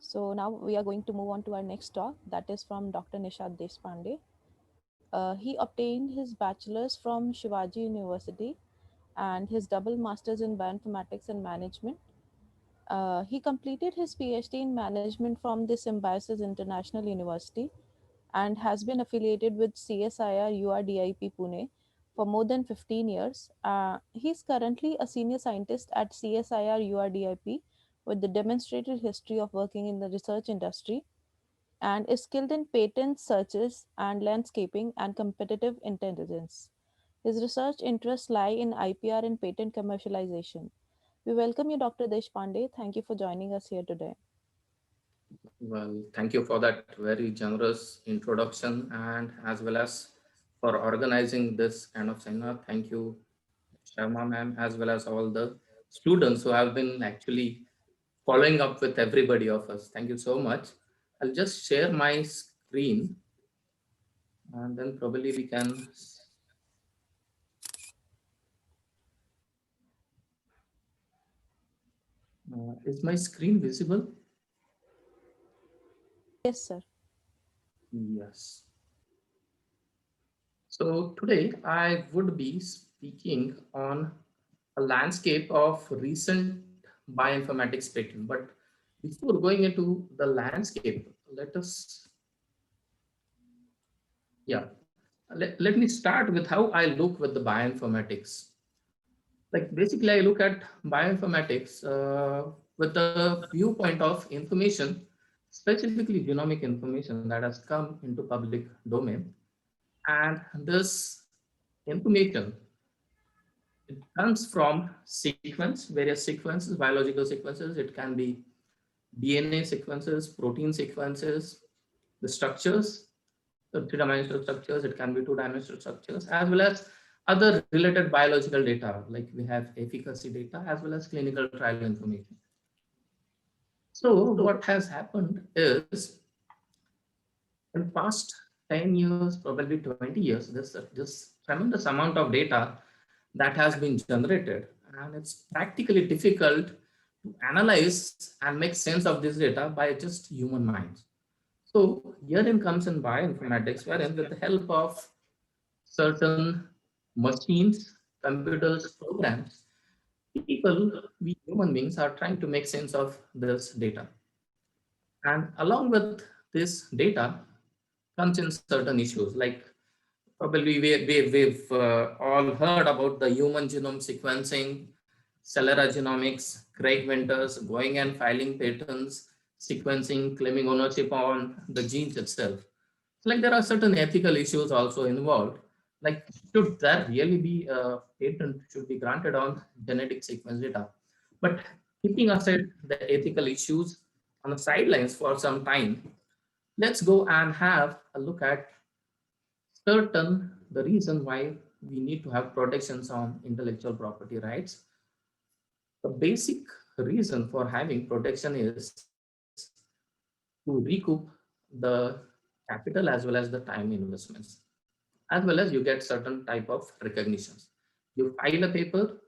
So now we are going to move on to our next talk, that is from Dr. Nishad Deshpande. He obtained his bachelor's from Shivaji University and his double master's in bioinformatics and management. He completed his PhD in management from the Symbiosis International University and has been affiliated with CSIR-URDIP Pune for more than 15 years. He's currently a senior scientist at CSIR-URDIP with the demonstrated history of working in the research industry and is skilled in patent searches and landscaping and competitive intelligence. His research interests lie in IPR and patent commercialization. We welcome you, Dr. Deshpande. Thank you for joining us here today. Well, thank you for that very generous introduction and as well as for organizing this kind of seminar. Thank you, Sharma ma'am, as well as all the students who have been actually following up with everybody of us. Thank you so much. I'll just share my screen and then probably we can. Is my screen visible? Yes, sir. Yes. So today I would be speaking on a landscape of recent bioinformatics patent. But before going into the landscape, let us, yeah, let me start with how I look with the bioinformatics. Like basically, I look at bioinformatics with the viewpoint of information, specifically genomic information that has come into public domain. And this information, it comes from sequence, various sequences, biological sequences. It can be DNA sequences, protein sequences, the structures, the three-dimensional structures, it can be two-dimensional structures, as well as other related biological data, like we have efficacy data, as well as clinical trial information. So what has happened is in past 10 years, probably 20 years, there's this tremendous amount of data that has been generated, and it's practically difficult to analyze and make sense of this data by just human minds. So herein comes in bioinformatics, wherein with the help of certain machines, computers, programs, people, we human beings are trying to make sense of this data. And along with this data comes in certain issues, like probably we've all heard about the human genome sequencing, cellular genomics, Craig Venters going and filing patents, sequencing, claiming ownership on the genes itself. So like there are certain ethical issues also involved. Like should there really be a patent should be granted on genetic sequence data? But keeping aside the ethical issues on the sidelines for some time, let's go and have a look at certain the reason why we need to have protections on intellectual property rights. The basic reason for having protection is to recoup the capital as well as the time investments, as well as you get certain type of recognitions. You file a paper,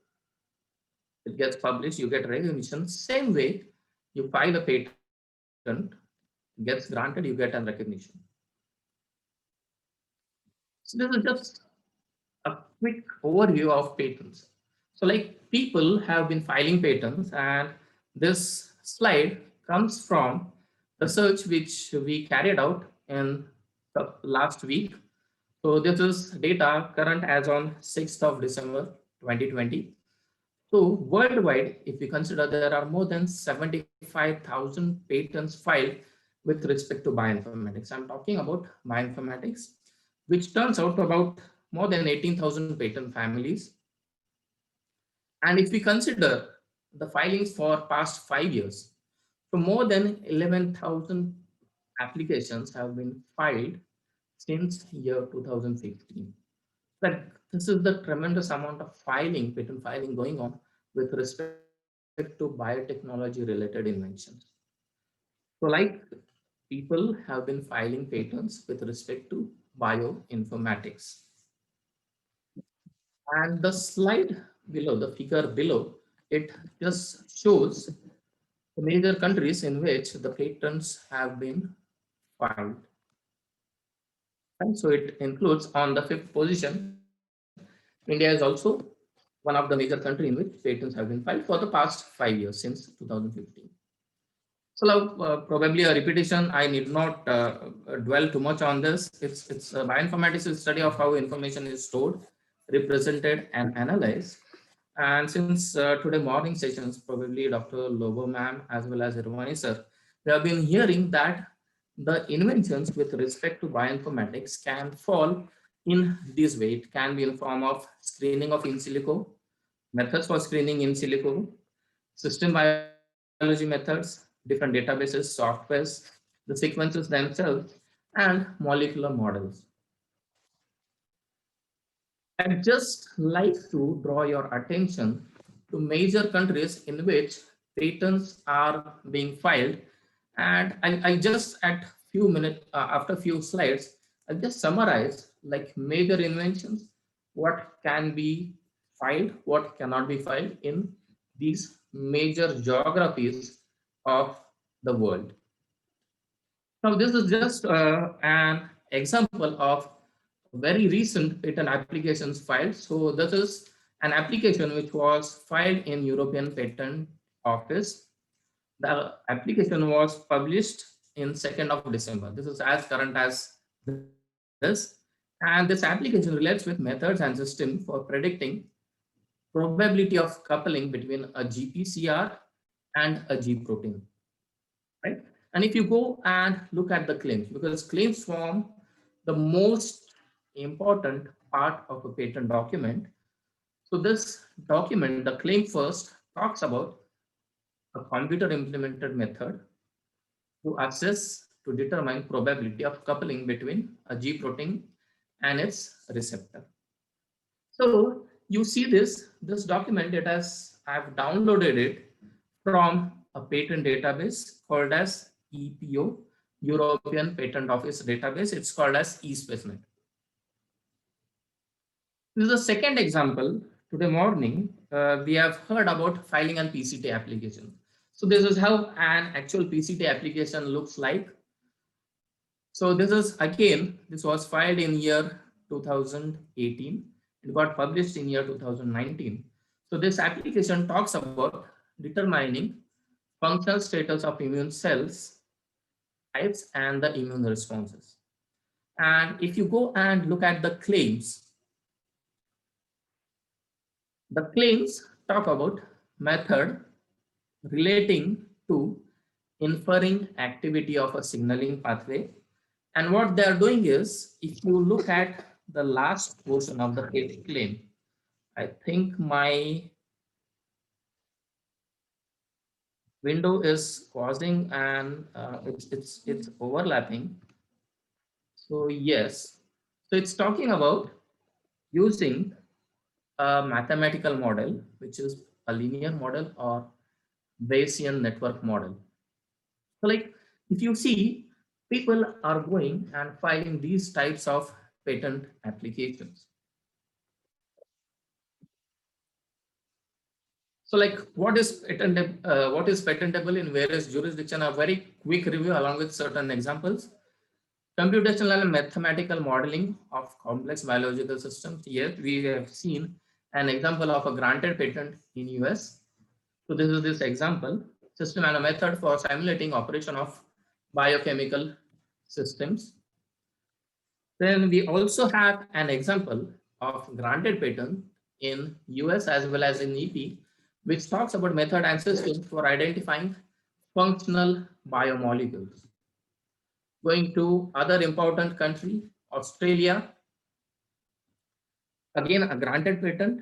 it gets published, you get recognition. Same way, you file a patent, gets granted, you get a recognition. So this is just a quick overview of patents. So like people have been filing patents, and this slide comes from research which we carried out in the last week. So this is data current as on 6th of December 2020. So worldwide, if we consider, there are more than 75,000 patents filed with respect to bioinformatics. I'm talking about bioinformatics, which turns out to about more than 18,000 patent families. And if we consider the filings for past 5 years, so more than 11,000 applications have been filed since year 2015. Like this is the tremendous amount of filing, patent filing going on with respect to biotechnology related inventions. So like people have been filing patents with respect to bioinformatics. And the slide below, the figure below, it just shows the major countries in which the patents have been filed. And so it includes on the fifth position, India is also one of the major country in which patents have been filed for the past 5 years since 2015. So now, probably a repetition. I need not dwell too much on this. It's bioinformatics is study of how information is stored, represented, and analyzed. And since today morning sessions, probably Dr. Lobo ma'am as well as Irvani sir, we have been hearing that the inventions with respect to bioinformatics can fall in this way. It can be in form of screening of in silico, methods for screening in silico, system biology methods, different databases, softwares, the sequences themselves, and molecular models. I'd just like to draw your attention to major countries in which patents are being filed. And I just at few minutes after few slides, I'll just summarize like major inventions, what can be filed, what cannot be filed in these major geographies of the world. Now, this is just an example of very recent patent applications filed. So this is an application which was filed in European Patent Office. The application was published in 2nd of December. This is as current as this. And this application relates with methods and system for predicting probability of coupling between a GPCR and a G protein, right? And if you go and look at the claims, because claims form the most important part of a patent document. So this document, the claim first talks about a computer implemented method to assess to determine probability of coupling between a G protein and its receptor. So you see this document, it has I've downloaded it from a patent database called as EPO, European Patent Office database. It's called as eSpaceNet. This is the second example. Today morning, we have heard about filing and PCT application. So this is how an actual PCT application looks like. So this is again, this was filed in year 2018. It got published in year 2019. So this application talks about determining functional status of immune cells types and the immune responses. And if you go and look at the claims talk about method relating to inferring activity of a signaling pathway. And what they are doing is, if you look at the last portion of the claim, I think my window is causing and it's overlapping. So yes, so it's talking about using a mathematical model, which is a linear model or Bayesian network model. So like if you see, people are going and filing these types of patent applications. So like what is patentable in various jurisdictions? A very quick review along with certain examples. Computational and mathematical modeling of complex biological systems. Here we have seen an example of a granted patent in US. So this is this example, system and a method for simulating operation of biochemical systems. Then we also have an example of granted patent in US as well as in EP, which talks about method and system for identifying functional biomolecules. Going to other important country, Australia, again a granted patent,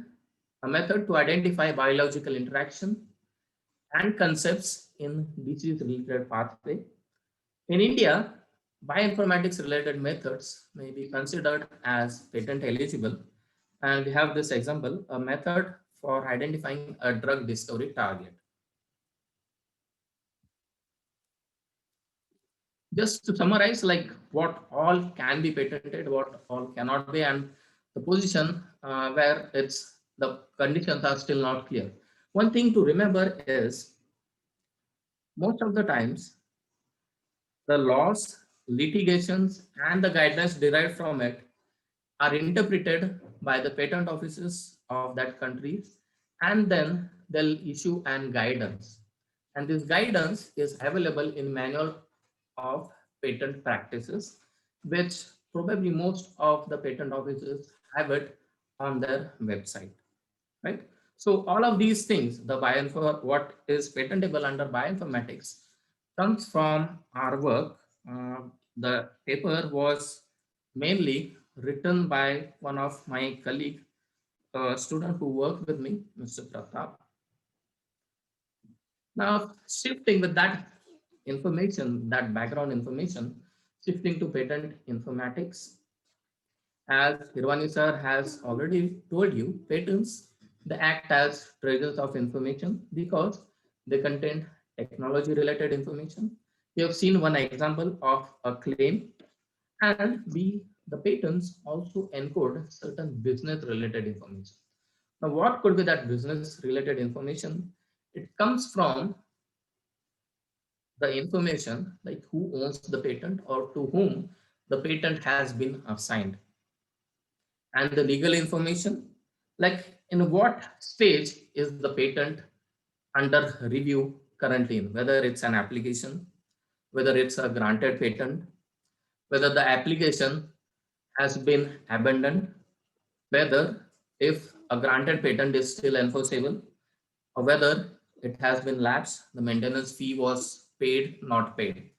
a method to identify biological interaction and concepts in disease related pathway. In India, bioinformatics related methods may be considered as patent eligible. And we have this example, a method for identifying a drug discovery target. Just to summarize, like what all can be patented, what all cannot be, and the position where it's the conditions are still not clear. One thing to remember is most of the times the laws, litigations, and the guidelines derived from it are interpreted by the patent offices of that country, and then they'll issue an guidance. And this guidance is available in manual of patent practices, which probably most of the patent offices have it on their website, right? So all of these things, the bioinfo, what is patentable under bioinformatics, comes from our work. The paper was mainly written by one of my colleague, a student who worked with me, Mr. Pratap. Now, shifting with that information, that background information, shifting to patent informatics, as Hirvani sir has already told you, patents they act as treasures of information because they contain technology related information. We have seen one example of a claim, and the patents also encode certain business related information. Now, what could be that business related information? It comes from the information like who owns the patent or to whom the patent has been assigned, and the legal information like in what stage is the patent under review currently in, whether it's an application, whether it's a granted patent, whether the application has been abandoned, whether if a granted patent is still enforceable, or whether it has been lapsed, the maintenance fee was paid, not paid.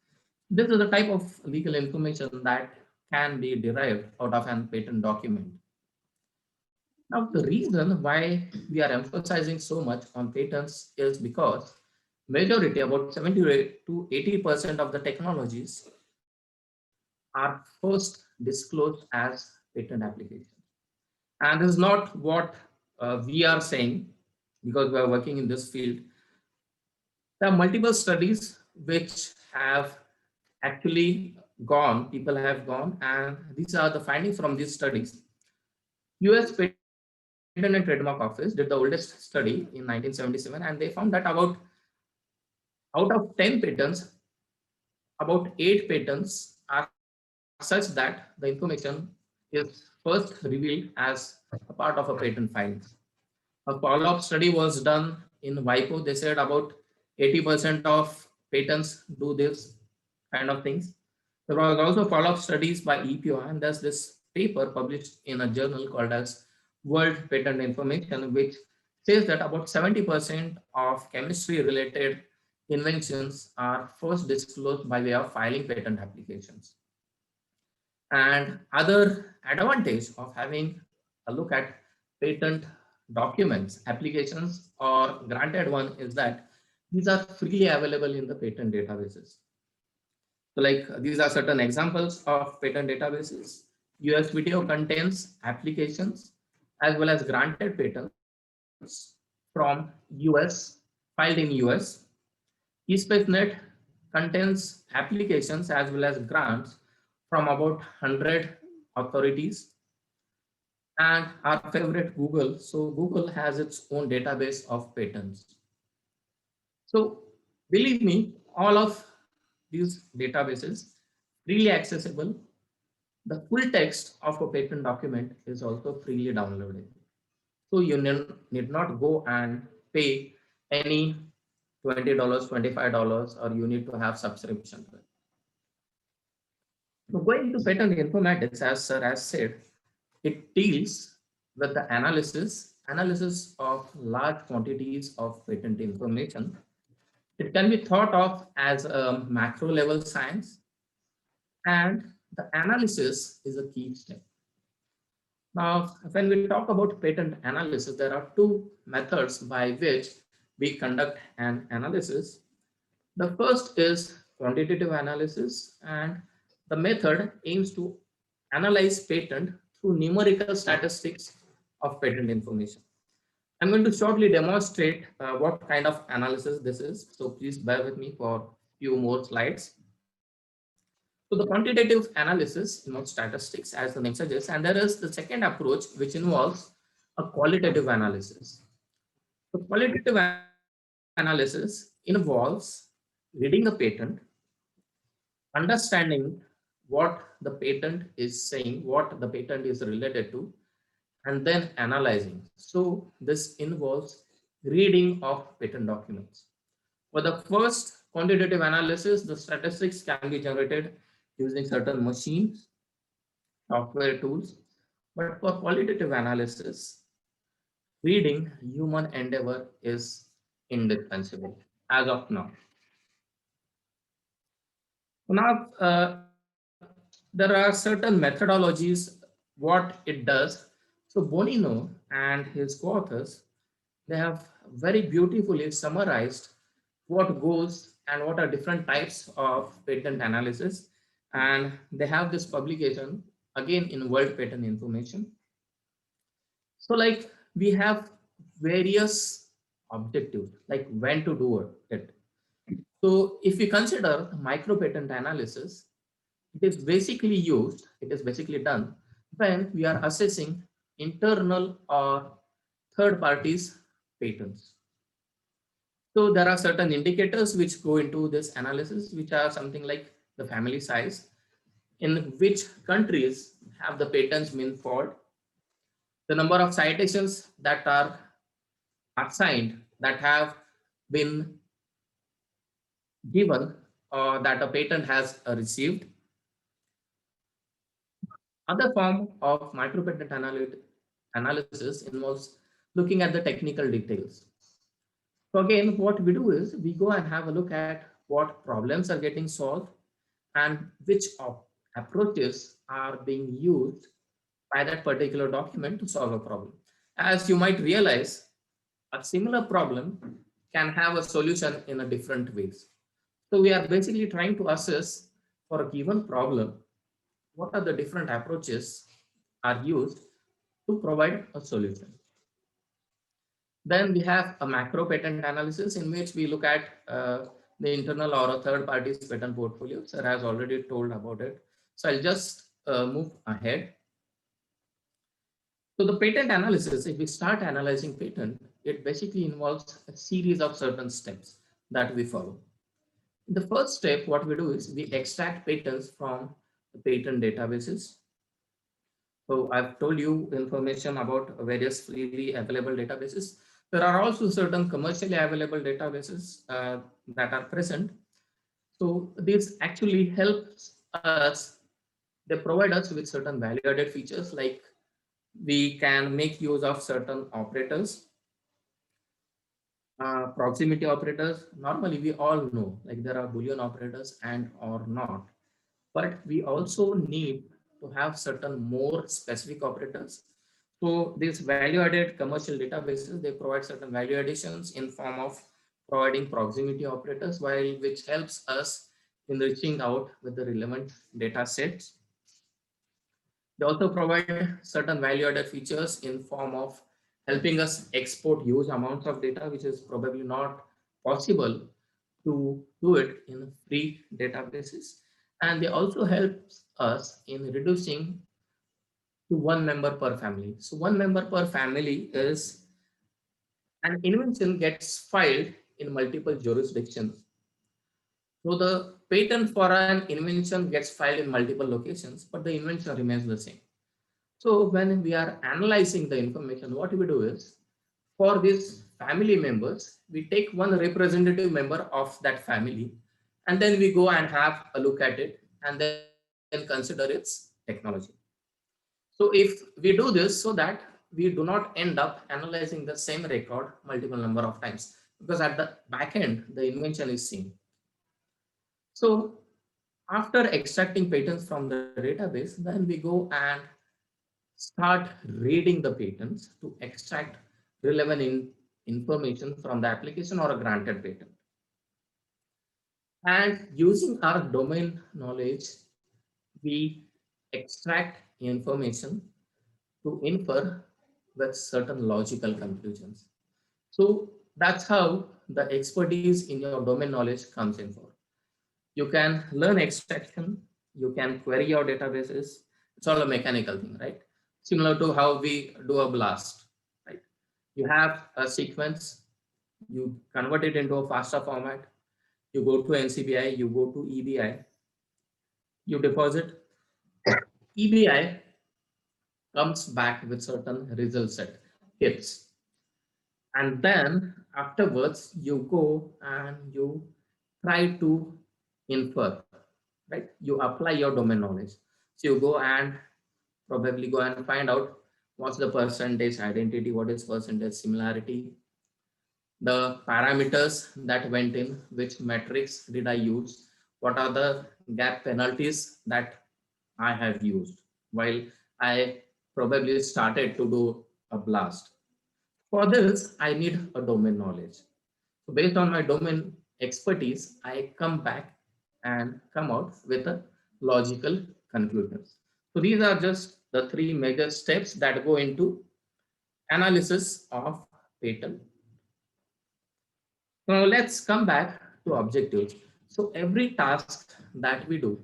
This is the type of legal information that can be derived out of an patent document. Now, the reason why we are emphasizing so much on patents is because majority, about 70 to 80% of the technologies are first disclosed as patent applications. And this is not what we are saying because we are working in this field. There are multiple studies which have actually gone, people have gone, and these are the findings from these studies. US Patent and Trademark Office did the oldest study in 1977, and they found that about out of 10 patents, about 8 patents are such that the information is first revealed as a part of a patent filing. A follow-up study was done in WIPO. They said about 80% of patents do this kind of things. There was also follow-up studies by EPO, and there's this paper published in a journal called as World Patent Information, which says that about 70% of chemistry-related inventions are first disclosed by way of filing patent applications. And other advantage of having a look at patent documents, applications, or granted one is that these are freely available in the patent databases. So like these are certain examples of patent databases. US video contains applications as well as granted patents from US filed in US. eSpaceNet contains applications as well as grants from about 100 authorities, and our favorite Google. So Google has its own database of patents. So believe me, all of these databases freely accessible. The full text of a patent document is also freely downloadable. So you need not go and pay any $20, $25, or you need to have subscription. So going to patent informatics, as sir has said, it deals with the analysis of large quantities of patent information. It can be thought of as a macro level science, and the analysis is a key step. Now, when we talk about patent analysis, there are two methods by which we conduct an analysis. The first is quantitative analysis, and the method aims to analyze patent through numerical statistics of patent information. I'm going to shortly demonstrate what kind of analysis this is. So please bear with me for a few more slides. So the quantitative analysis involves statistics as the name suggests, and there is the second approach which involves a qualitative analysis. So qualitative analysis involves reading the patent, understanding what the patent is saying, what the patent is related to, and then analyzing. So this involves reading of patent documents. For the first quantitative analysis, the statistics can be generated using certain machines, software tools. But for qualitative analysis, reading human endeavor is indispensable as of now. Now, there are certain methodologies what it does. So Bonino and his co-authors, they have very beautifully summarized what goes and what are different types of patent analysis. And they have this publication again in World Patent Information. So like we have various objectives, like when to do it. So if we consider micropatent analysis, it is basically done when we are assessing internal or third parties patents. So there are certain indicators which go into this analysis, which are something like the family size, in which countries have the patents been filed, the number of citations that are assigned that have been given or that a patent has received. Other form of analysis involves looking at the technical details. So again, what we do is we go and have a look at what problems are getting solved and which approaches are being used by that particular document to solve a problem. As you might realize, a similar problem can have a solution in a different ways. So we are basically trying to assess for a given problem, what are the different approaches are used to provide a solution. Then we have a macro patent analysis in which we look at the internal or a third party's patent portfolio. Sir has already told about it. So I'll just move ahead. So the patent analysis, if we start analyzing patent, it basically involves a series of certain steps that we follow. The first step, what we do is we extract patents from the patent databases. So I've told you information about various freely available databases. There are also certain commercially available databases that are present. So this actually helps us, they provide us with certain value added features like we can make use of certain operators, proximity operators. Normally we all know like there are Boolean operators and or not, but we also need to have certain more specific operators. So these value added commercial databases, they provide certain value additions in form of providing proximity operators, while which helps us in reaching out with the relevant data sets. They also provide certain value added features in form of helping us export huge amounts of data, which is probably not possible to do it in free databases. And they also help us in reducing to one member per family. So one member per family is an invention gets filed in multiple jurisdictions. So the patent for an invention gets filed in multiple locations, but the invention remains the same. So when we are analyzing the information, what we do is for these family members, we take one representative member of that family, and then we go and have a look at it and then consider its technology. So if we do this so that we do not end up analyzing the same record multiple number of times, because at the back end, the invention is same. So after extracting patents from the database, then we go and start reading the patents to extract relevant information from the application or a granted patent. And using our domain knowledge, we extract information to infer with certain logical conclusions. So that's how the expertise in your domain knowledge comes in for. You can learn extraction, you can query your databases. It's all a mechanical thing, right? Similar to how we do a blast, right? You have a sequence, you convert it into a FASTA format, You go to NCBI, you go to EBI, you deposit. EBI comes back with certain result set hits, and then afterwards you go and you try to infer, right? You apply your domain knowledge. So you go and probably go and find out what's the percentage identity, what is percentage similarity, the parameters that went in, which metrics did I use, what are the gap penalties that I have used while I probably started to do a blast. For this, I need a domain knowledge. So based on my domain expertise, I come back and come out with a logical conclusions. So these are just the three major steps that go into analysis of patent. Now let's come back to objectives. So every task that we do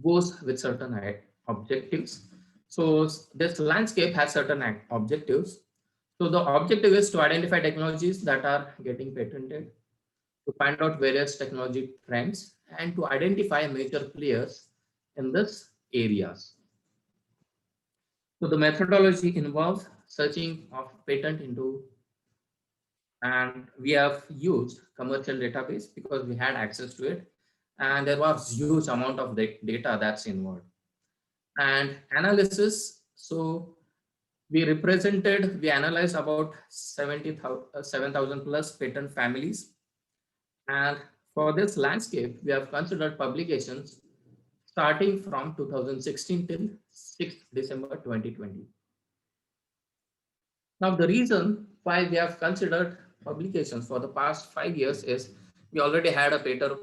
goes with certain objectives. So this landscape has certain objectives. So the objective is to identify technologies that are getting patented, to find out various technology trends, and to identify major players in this areas. So the methodology involves searching of patent into, and we have used commercial database because we had access to it, and there was huge amount of data that's involved. And analysis, so we analyzed about 7,000 plus patent families. And for this landscape, we have considered publications starting from 2016 till 6th December 2020. Now, the reason why we have considered publications for the past 5 years is we already had a paper,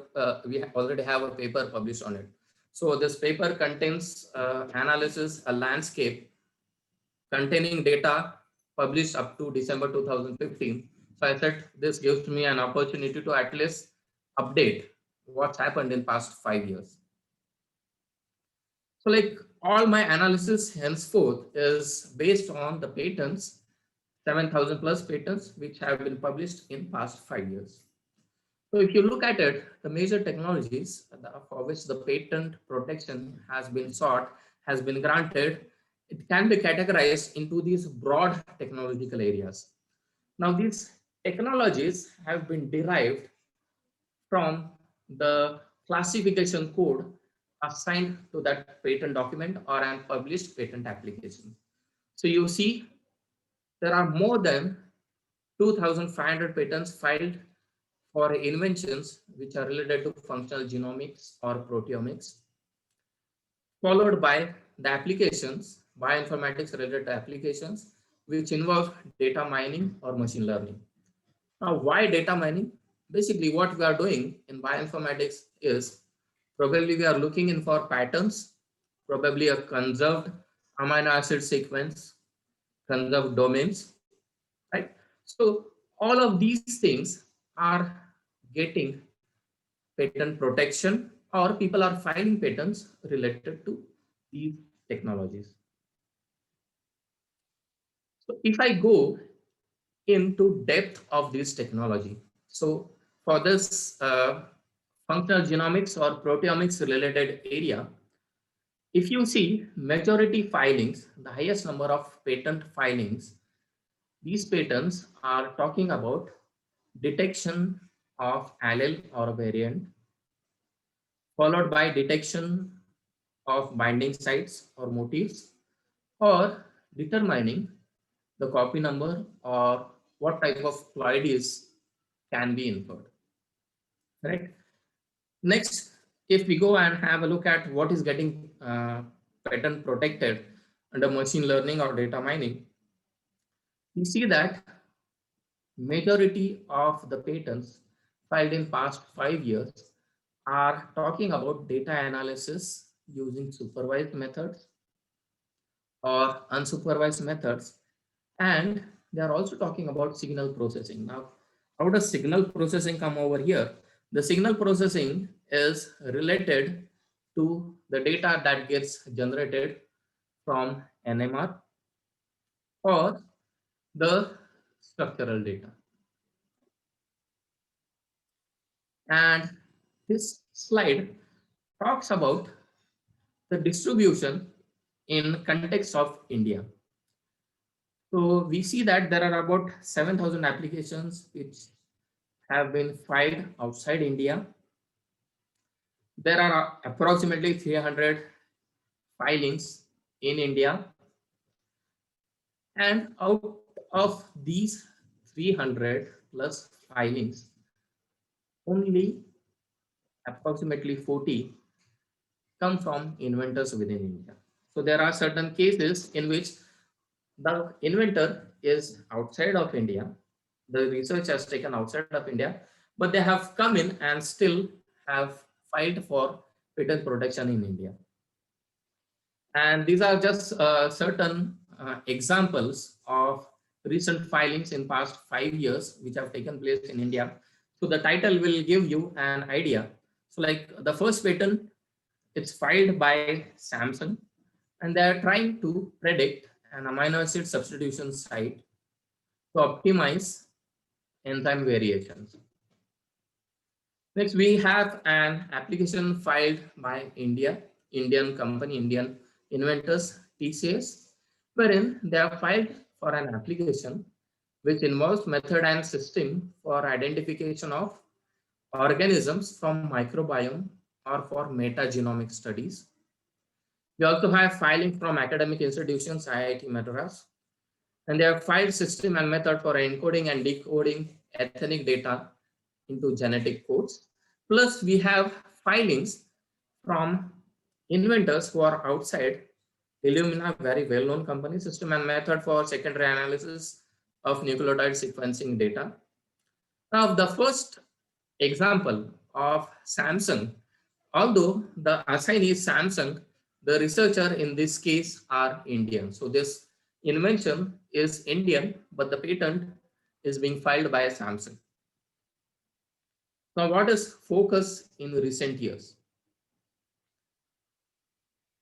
we already have a paper published on it. So this paper contains analysis, a landscape containing data published up to December 2015. So I said this gives me an opportunity to at least update what's happened in past 5 years. So like all my analysis henceforth is based on the patents, 7,000 plus patents, which have been published in past 5 years. So if you look at it, the major technologies for which the patent protection has been sought, has been granted, it can be categorized into these broad technological areas. Now these technologies have been derived from the classification code assigned to that patent document or an published patent application. So you see, there are more than 2,500 patents filed for inventions which are related to functional genomics or proteomics, followed by the applications, bioinformatics related applications, which involve data mining or machine learning. Now, why data mining? Basically, what we are doing in bioinformatics is probably we are looking in for patterns, probably a conserved amino acid sequence, conserved domains, right? So all of these things are getting patent protection, or people are filing patents related to these technologies. So if I go into depth of this technology, so for this functional genomics or proteomics related area, if you see majority filings, the highest number of patent filings, these patents are talking about detection of allele or variant, followed by detection of binding sites or motifs, or determining the copy number or what type of ploidies can be inferred. Right. Next, if we go and have a look at what is getting patent protected under machine learning or data mining, we see that majority of the patents filed in past 5 years are talking about data analysis using supervised methods or unsupervised methods, and they are also talking about signal processing. Now, how does signal processing come over here? The signal processing is related to the data that gets generated from NMR or the structural data. And this slide talks about the distribution in context of India. So we see that there are about 7,000 applications which have been filed outside India. There are approximately 300 filings in India, and out of these 300 plus filings, only approximately 40 come from inventors within India. So there are certain cases in which the inventor is outside of India, the research has taken outside of India, but they have come in and still have filed for patent protection in India. And these are just certain examples of recent filings in past 5 years which have taken place in India. So the title will give you an idea. So like the first patent, it's filed by Samsung, and they are trying to predict an amino acid substitution site to optimize enzyme variations. Next, we have an application filed by Indian company, Indian inventors, TCS, wherein they have filed for an application which involves method and system for identification of organisms from microbiome or for metagenomic studies. We also have filing from academic institutions, IIT Madras, and they have filed system and method for encoding and decoding ethnic data into genetic codes. Plus, we have filings from inventors who are outside Illumina, very well-known company, system and method for secondary analysis of nucleotide sequencing data. Now, the first example of Samsung, although the assignee is Samsung, the researcher in this case are Indian. So this invention is Indian, but the patent is being filed by Samsung. Now, what is focus in recent years?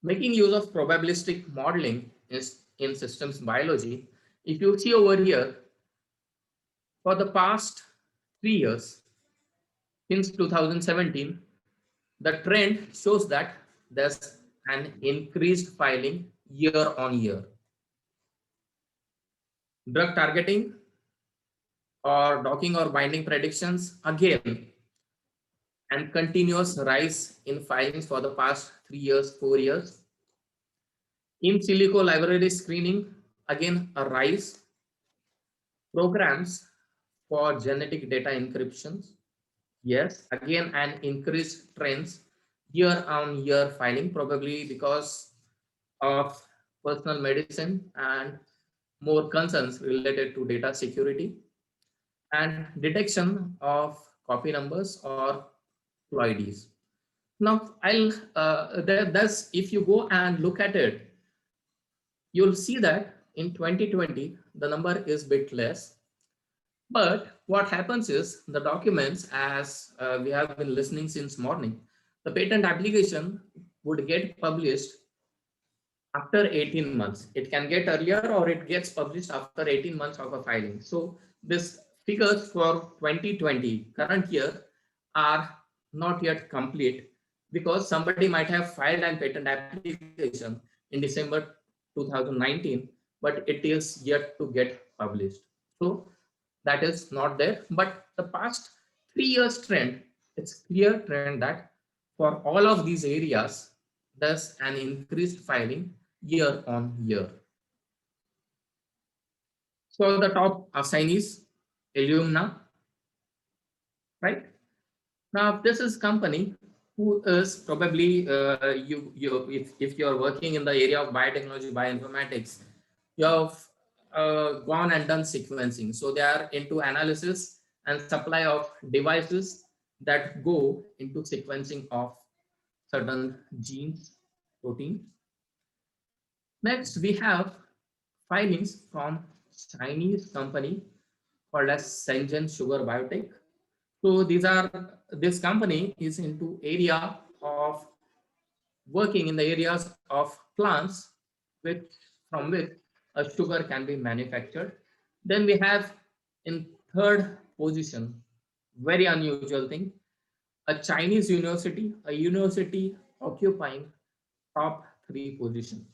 Making use of probabilistic modeling is in systems biology. If you see over here, for the past 3 years, since 2017, the trend shows that there's an increased filing year on year. Drug targeting or docking or binding predictions, again, and continuous rise in filings for the past 3 years, 4 years. In silico library screening, again, a rise. Programs for genetic data encryptions, yes, again, an increased trends year on year filing, probably because of personal medicine and more concerns related to data security and detection of copy numbers or ploidies. Now, thus, if you go and look at it, you'll see that in 2020, the number is bit less. But what happens is the documents, as we have been listening since morning, the patent application would get published after 18 months. It can get earlier or it gets published after 18 months of a filing. So this figures for 2020 current year are not yet complete because somebody might have filed an patent application in December 2019, but it is yet to get published. So that is not there. But the past 3 years trend, it's clear trend that for all of these areas, there's an increased filing year on year. So the top assignees, Illumina, right? Now this is company who is probably if you're working in the area of biotechnology, bioinformatics, you have gone and done sequencing. So they are into analysis and supply of devices that go into sequencing of certain genes, proteins. Next, we have filings from Chinese company called as Senjen Sugar Biotech. So this company is into area of working in the areas of plants which from which a sugar can be manufactured. Then we have in third position, very unusual thing, a Chinese university, a university occupying top 3 position.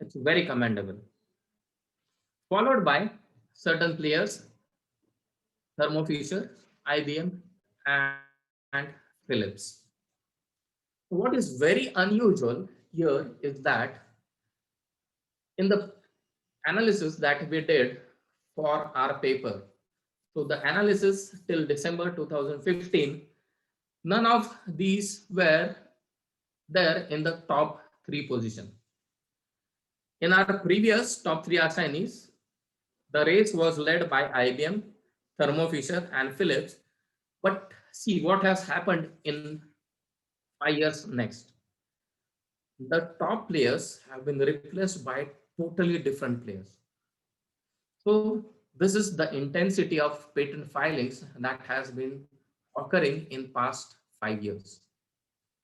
It's very commendable. Followed by certain players, Thermo Fisher, IBM, and Philips. What is very unusual here is that in the analysis that we did for our paper, so the analysis till December 2015, none of these were there in the top 3 position. In our previous top 3 assignees, the race was led by IBM, Thermo Fisher, and Philips. But see what has happened in 5 years next. The top players have been replaced by totally different players. So this is the intensity of patent filings that has been occurring in past 5 years.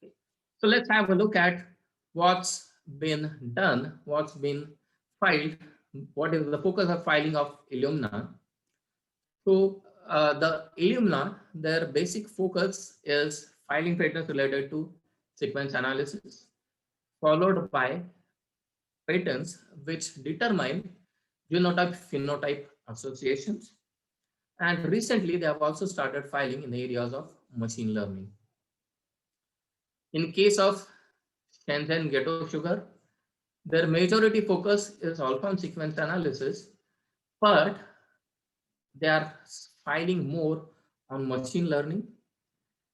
Okay. So let's have a look at what's been done, what's been filed, what is the focus of filing of Illumina. So the Illumina, their basic focus is filing patents related to sequence analysis, followed by patents which determine genotype phenotype associations. And recently, they have also started filing in the areas of machine learning. In case of Senjen ghetto sugar, their majority focus is also on sequence analysis, but they are filing more on machine learning.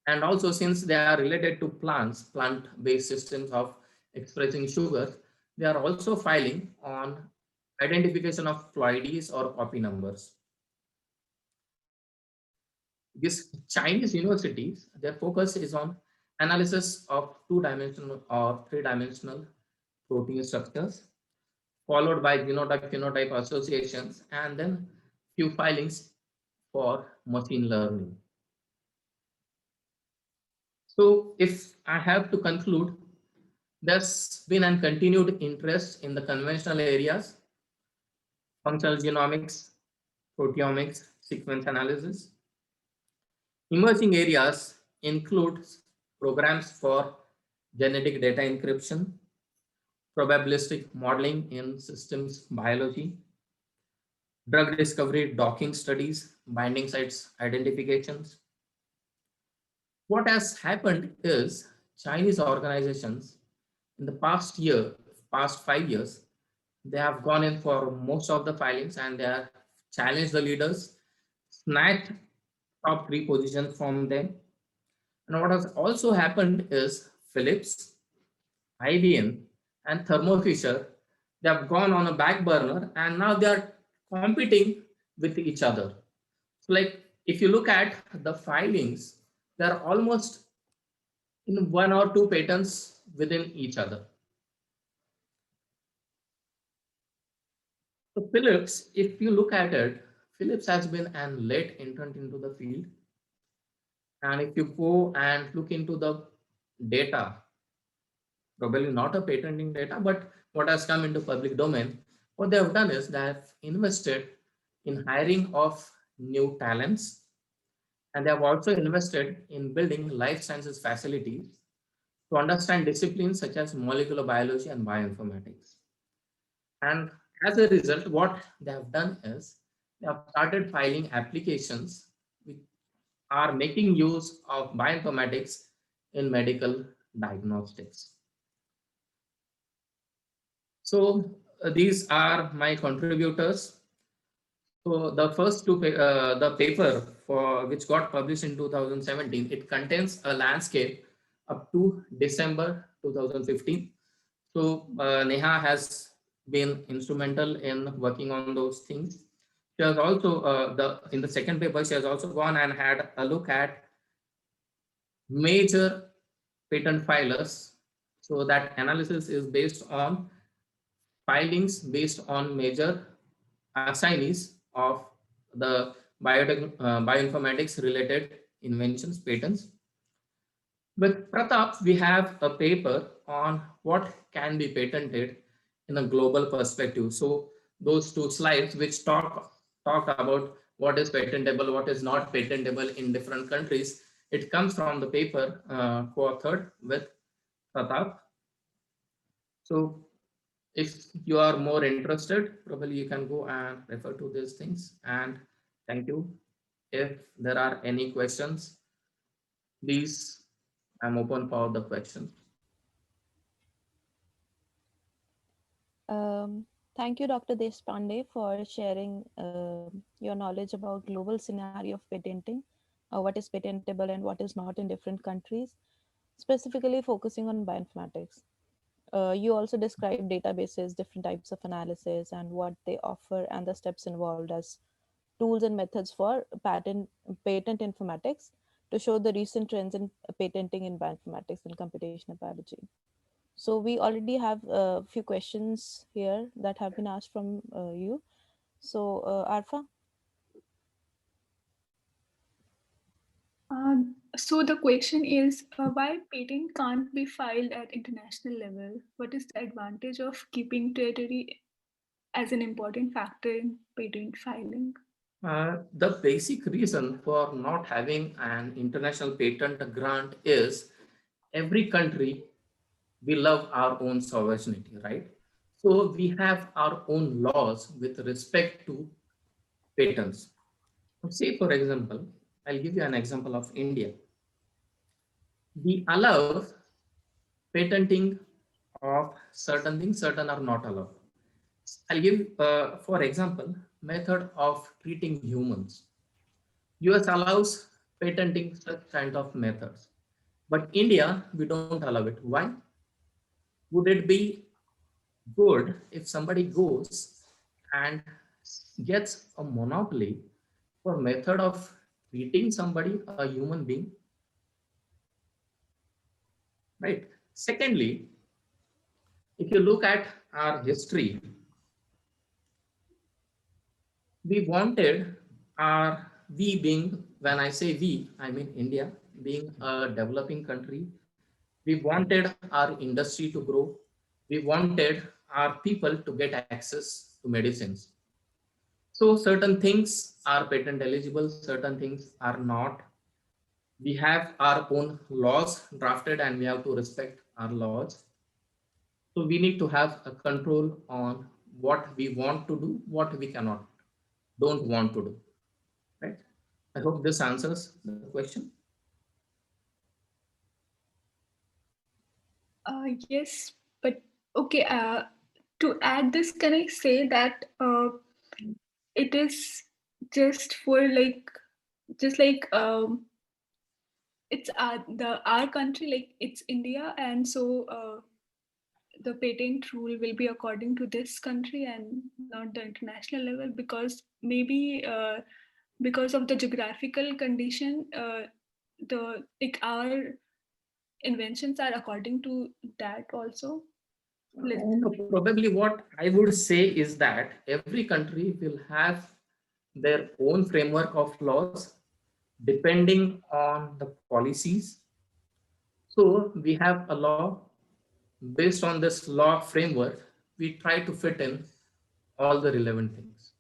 And also, since they are related to plants, plant-based systems of expressing sugar, they are also filing on identification of ploidies or copy numbers. These Chinese universities, their focus is on analysis of 2-dimensional or 3-dimensional protein structures, followed by genotype phenotype associations, and then few filings for machine learning. So if I have to conclude, there's been and continued interest in the conventional areas, functional genomics, proteomics, sequence analysis. Emerging areas include programs for genetic data encryption, probabilistic modeling in systems biology, drug discovery docking studies, binding sites identifications. What has happened is Chinese organizations in the past 5 years, they have gone in for most of the filings and they have challenged the leaders, snatched top 3 positions from them. And what has also happened is Philips, IBM, and Thermo Fisher, they have gone on a back burner and now they are competing with each other. So, like if you look at the filings, they are almost in 1 or 2 patents within each other. So Philips, if you look at it, Philips has been an late entrant into the field. And if you go and look into the data, probably not a patenting data, but what has come into public domain, what they have done is they have invested in hiring of new talents, and they have also invested in building life sciences facilities to understand disciplines such as molecular biology and bioinformatics. And as a result, what they have done is they have started filing applications which are making use of bioinformatics in medical diagnostics. So these are my contributors. So the first the paper for which got published in 2017, it contains a landscape up to December 2015. So Neha has been instrumental in working on those things. She has also in the second paper, she has also gone and had a look at major patent filers. So that analysis is based on filings based on major assignees of the biotech, bioinformatics related inventions, patents. With Pratap, we have a paper on what can be patented in a global perspective. So those 2 slides which talk about what is patentable, what is not patentable in different countries, It comes from the paper co-authored with Pratap. So if you are more interested, probably you can go and refer to these things. And thank you. If there are any questions, please, I'm open for the questions. Thank you, Dr. Deshpande, for sharing your knowledge about global scenario of patenting, what is patentable and what is not in different countries, specifically focusing on bioinformatics. You also describe databases, different types of analysis, and what they offer, and the steps involved as tools and methods for patent informatics to show the recent trends in patenting in bioinformatics and computational biology. So we already have a few questions here that have been asked from you. So Arfa. So the question is, why patent can't be filed at international level? What is the advantage of keeping territory as an important factor in patent filing? The basic reason for not having an international patent grant is every country, we love our own sovereignty, right? So we have our own laws with respect to patents. Say, for example, I'll give you an example of India. We allow patenting of certain things, certain are not allowed. I'll give, for example, method of treating humans. US allows patenting such kind of methods, but India, we don't allow it. Why? Would it be good if somebody goes and gets a monopoly for method of treating somebody, a human being, right? Secondly, if you look at our history, we wanted our, we being, when I say we, I mean India, being a developing country, we wanted our industry to grow. We wanted our people to get access to medicines. So certain things are patent eligible, certain things are not. We have our own laws drafted and we have to respect our laws. So we need to have a control on what we want to do, what we cannot, don't want to do, right? I hope this answers the question. Yes, but okay. To add this, can I say that it is just for like, just like it's our country, like it's India, and so the patent rule will be according to this country and not the international level, because maybe because of the geographical condition, the like our inventions are according to that also. No, probably what I would say is that every country will have their own framework of laws depending on the policies. So we have a law. Based on this law framework, we try to fit in all the relevant things.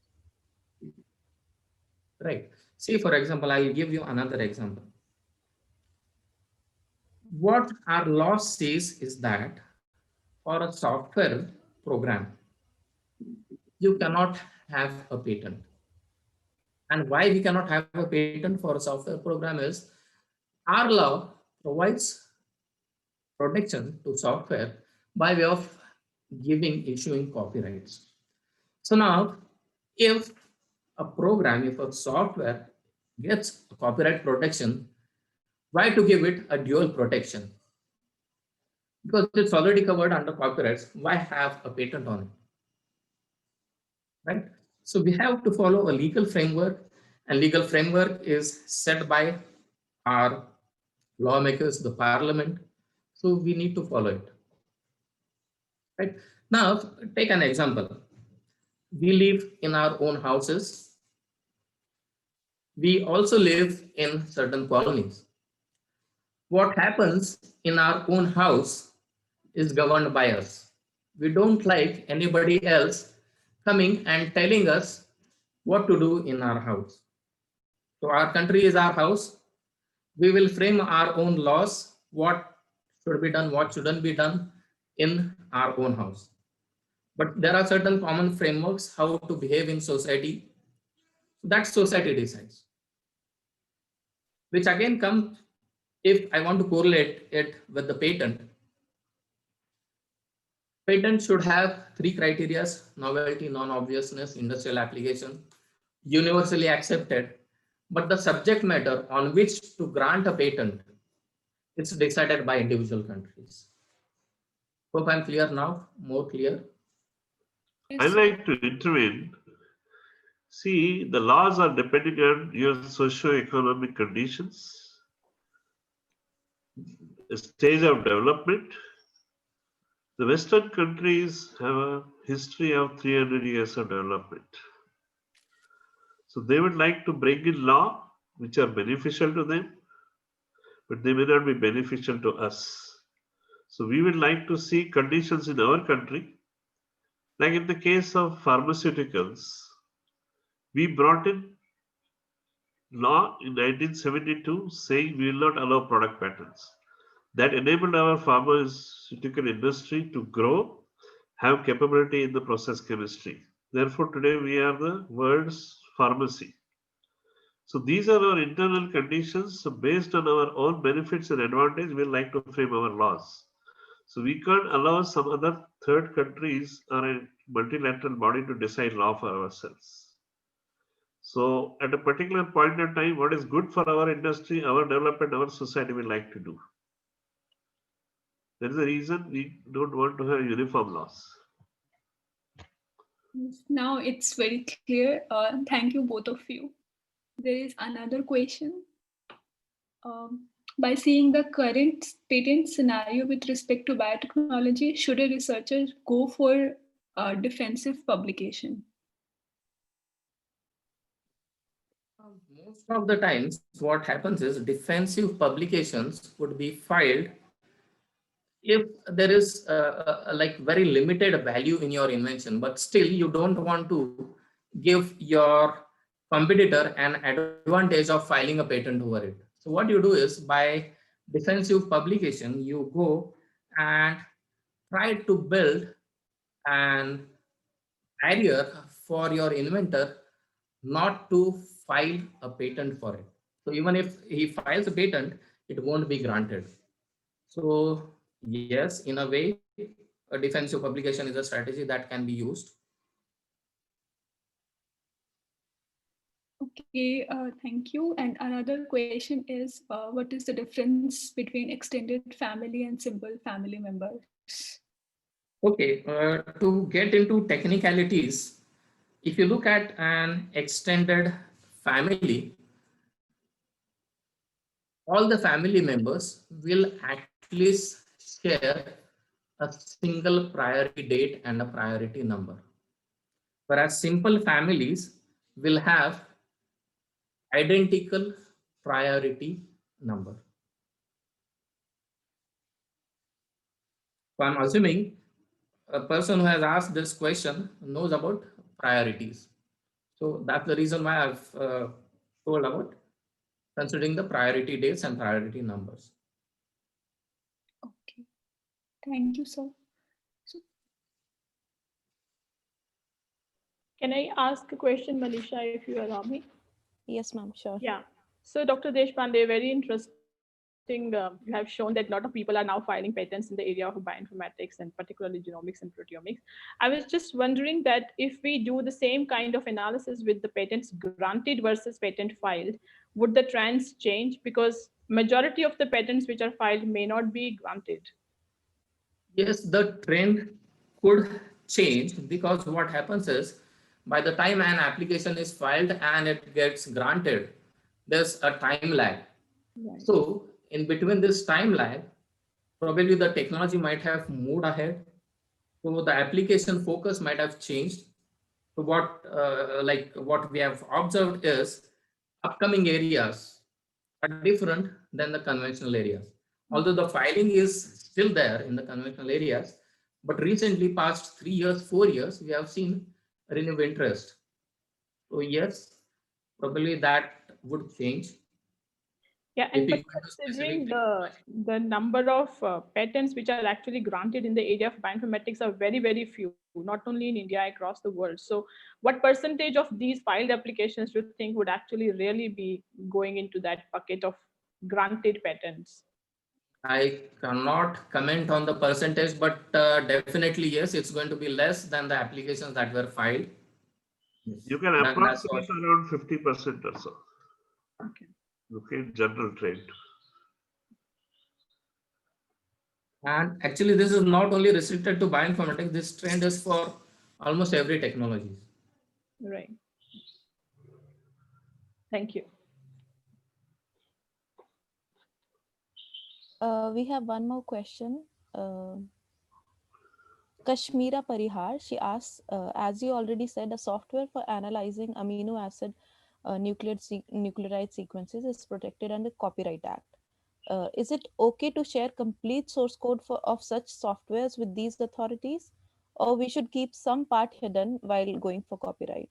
Right. See, for example, I'll give you another example. What our law says is that for a software program, you cannot have a patent. And why we cannot have a patent for a software program is our law provides protection to software by way of giving, issuing copyrights. So now, if a program, if a software gets copyright protection, why to give it a dual protection? Because it's already covered under copyrights, why have a patent on it? Right? So we have to follow a legal framework, and legal framework is set by our lawmakers, the parliament. So we need to follow it. Right? Now, take an example. We live in our own houses. We also live in certain colonies. What happens in our own house is governed by us. We don't like anybody else coming and telling us what to do in our house. So our country is our house. We will frame our own laws, what should be done, what shouldn't be done in our own house. But there are certain common frameworks how to behave in society. That society decides. Which again comes, if I want to correlate it with the patent, patent should have three criteria: novelty, non-obviousness, industrial application, universally accepted. But the subject matter on which to grant a patent is decided by individual countries. Hope I'm clear now, more clear. Yes, I sir. like to intervene. See, the laws are depending on your socio-economic conditions, the stage of development. The Western countries have a history of 300 years of development. So they would like to bring in law which are beneficial to them, but they may not be beneficial to us. So we would like to see conditions in our country, like in the case of pharmaceuticals, we brought in law in 1972 saying we will not allow product patents. That enabled our pharmaceutical industry to grow, have capability in the process chemistry. Therefore, today we are the world's pharmacy. So these are our internal conditions. So based on our own benefits and advantage, we like to frame our laws. So we can't allow some other third countries or a multilateral body to decide law for ourselves. So at a particular point in time, what is good for our industry, our development, our society will like to do. That is the reason we don't want to have uniform laws. Now it's very clear. Thank you, both of you. There is another question. By seeing the current patent scenario with respect to biotechnology, should a researcher go for defensive publication? Most of the times, what happens is defensive publications would be filed if there is like very limited value in your invention, but still you don't want to give your competitor an advantage of filing a patent over it. So what you do is, by defensive publication, you go and try to build an barrier for your inventor not to file a patent for it. So even if he files a patent, it won't be granted. So yes, in a way, a defensive publication is a strategy that can be used. Okay, thank you. And another question is, what is the difference between extended family and simple family members? Okay, to get into technicalities, if you look at an extended family, all the family members will at least share a single priority date and a priority number. Whereas simple families will have identical priority number. So I'm assuming a person who has asked this question knows about priorities. So that's the reason why I've told about considering the priority dates and priority numbers. Okay, thank you, sir. So, can I ask a question, Manisha, if you allow me? Yes, ma'am, sure. Yeah. So, Dr. Deshpande, very interesting. You have shown that a lot of people are now filing patents in the area of bioinformatics and particularly genomics and proteomics. I was just wondering that if we do the same kind of analysis with the patents granted versus patent filed, would the trends change? Because majority of the patents which are filed may not be granted. Yes, the trend could change, because what happens is, by the time an application is filed and it gets granted, there's a time lag. Right. So in between this time lag, probably the technology might have moved ahead. So the application focus might have changed. So what we have observed is, upcoming areas are different than the conventional areas. Although the filing is still there in the conventional areas, but recently, past 3 years, 4 years, we have seen renewed interest. So yes, probably that would change. Yeah, if and you but go into considering specific the number of patents which are actually granted in the area of bioinformatics are very, very few, not only in India, across the world. So what percentage of these filed applications do you think would actually really be going into that bucket of granted patents? I cannot comment on the percentage, but definitely yes, it's going to be less than the applications that were filed. Yes, You can that's for approximate sure. around 50% or so. Okay. Okay, general trend. And actually, this is not only restricted to bioinformatics. This trend is for almost every technology. Right. Thank you. We have one more question. Uh, Kashmira Parihar, she asks, as you already said, a software for analyzing amino acid nucleotide sequences is protected under Copyright Act. Is it okay to share complete source code of such softwares with these authorities, or we should keep some part hidden while going for copyright?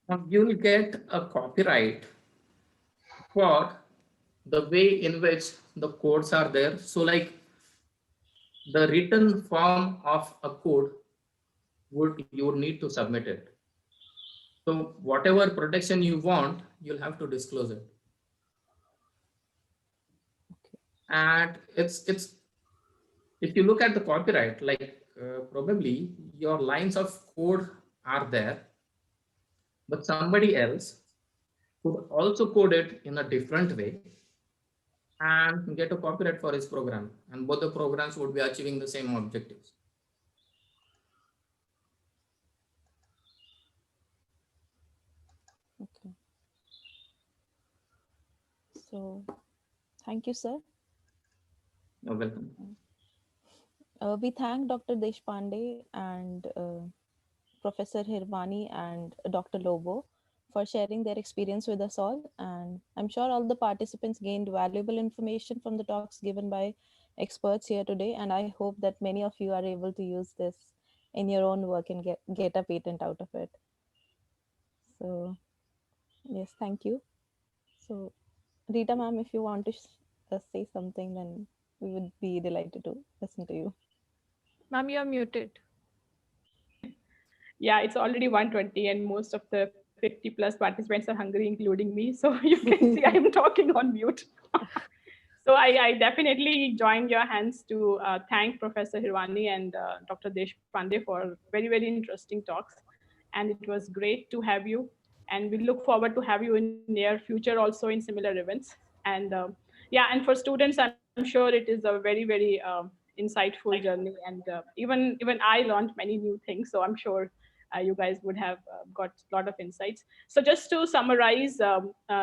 Now, you will get a copyright for the way in which the codes are there. So, like the written form of a code would you would need to submit it. So, whatever protection you want, you'll have to disclose it. Okay. And it's if you look at the copyright, like probably your lines of code are there, but somebody else could also code it in a different way and get a copyright for his program, and both the programs would be achieving the same objectives. Okay. So, thank you, sir. You're welcome. We thank Dr. Deshpande and Professor Hirvani and Dr. Lobo for sharing their experience with us all. And I'm sure all the participants gained valuable information from the talks given by experts here today. And I hope that many of you are able to use this in your own work and get a patent out of it. So, yes, thank you. So, Rita ma'am, if you want to say something, then we would be delighted to listen to you. Ma'am, you're muted. Yeah, it's already 1:20 and most of the 50 plus participants are hungry, including me. So you can see I'm talking on mute. So I definitely join your hands to thank Professor Hirwani and Dr. Deshpande for very, very interesting talks. And it was great to have you. And we look forward to have you in near future also in similar events. And yeah, and for students, I'm sure it is a very, very insightful journey. And even I learned many new things. So I'm sure you guys would have got a lot of insights. So just to summarize,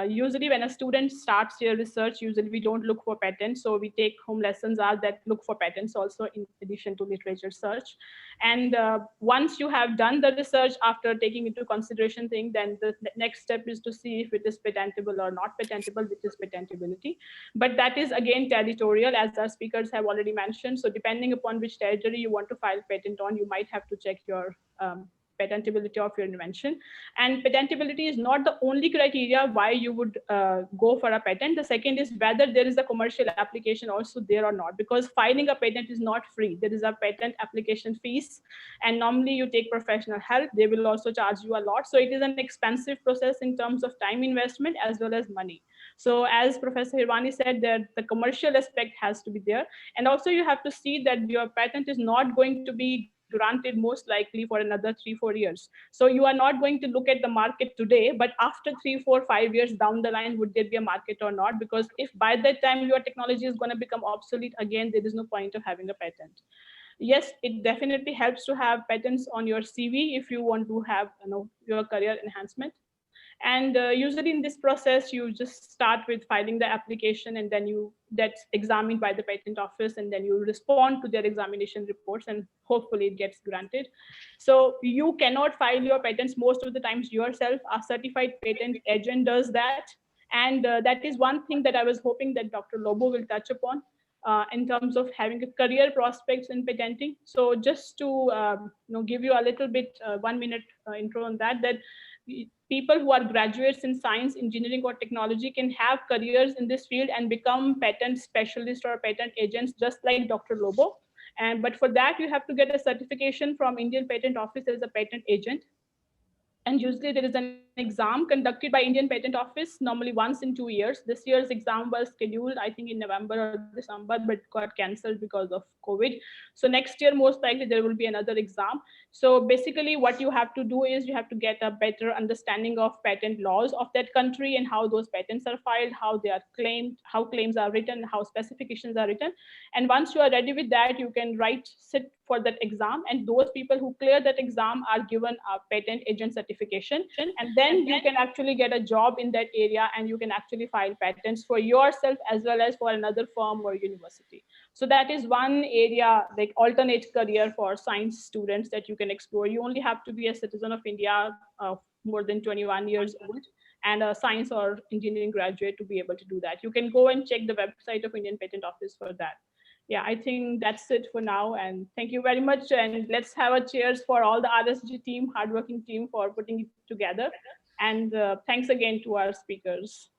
usually when a student starts their research, usually we don't look for patents. So we take home lessons are that look for patents also in addition to literature search. And once you have done the research after taking into consideration thing, then the next step is to see if it is patentable or not patentable, which is patentability. But that is again territorial, as our speakers have already mentioned. So depending upon which territory you want to file patent on, you might have to check your patentability of your invention. And patentability is not the only criteria why you would go for a patent. The second is whether there is a commercial application also there or not, because filing a patent is not free. There is a patent application fees, and normally you take professional help. They will also charge you a lot. So it is an expensive process in terms of time investment as well as money. So as Professor Hirwani said, that the commercial aspect has to be there. And also you have to see that your patent is not going to be granted most likely for another 3-4 years. So you are not going to look at the market today, but after 3-4-5 years down the line, would there be a market or not? Because if by that time your technology is going to become obsolete again, there is no point of having a patent. Yes, it definitely helps to have patents on your CV if you want to have your career enhancement. And usually in this process you just start with filing the application, and then that's examined by the patent office, and then you respond to their examination reports, and hopefully it gets granted. So you cannot file your patents most of the times yourself. A certified patent agent does that. And that is one thing that I was hoping that Dr. Lobo will touch upon in terms of having a career prospects in patenting. So just to give you a little bit 1 minute intro on that people who are graduates in science, engineering, or technology can have careers in this field and become patent specialists or patent agents, just like Dr. Lobo. But for that, you have to get a certification from Indian Patent Office as a patent agent. And usually there is an exam conducted by Indian Patent Office, normally once in 2 years. This year's exam was scheduled, I think, in November or December, but got cancelled because of COVID. So next year, most likely, there will be another exam. So basically, what you have to do is you have to get a better understanding of patent laws of that country and how those patents are filed, how they are claimed, how claims are written, how specifications are written. And once you are ready with that, you can sit for that exam. And those people who clear that exam are given a patent agent certification. And then you can actually get a job in that area, and you can actually file patents for yourself as well as for another firm or university. So that is one area, like alternate career for science students that you can explore. You only have to be a citizen of India, more than 21 years old, and a science or engineering graduate to be able to do that. You can go and check the website of Indian Patent Office for that. Yeah, I think that's it for now. And thank you very much. And let's have a cheers for all the RSG team, hardworking team, for putting it together. And thanks again to our speakers.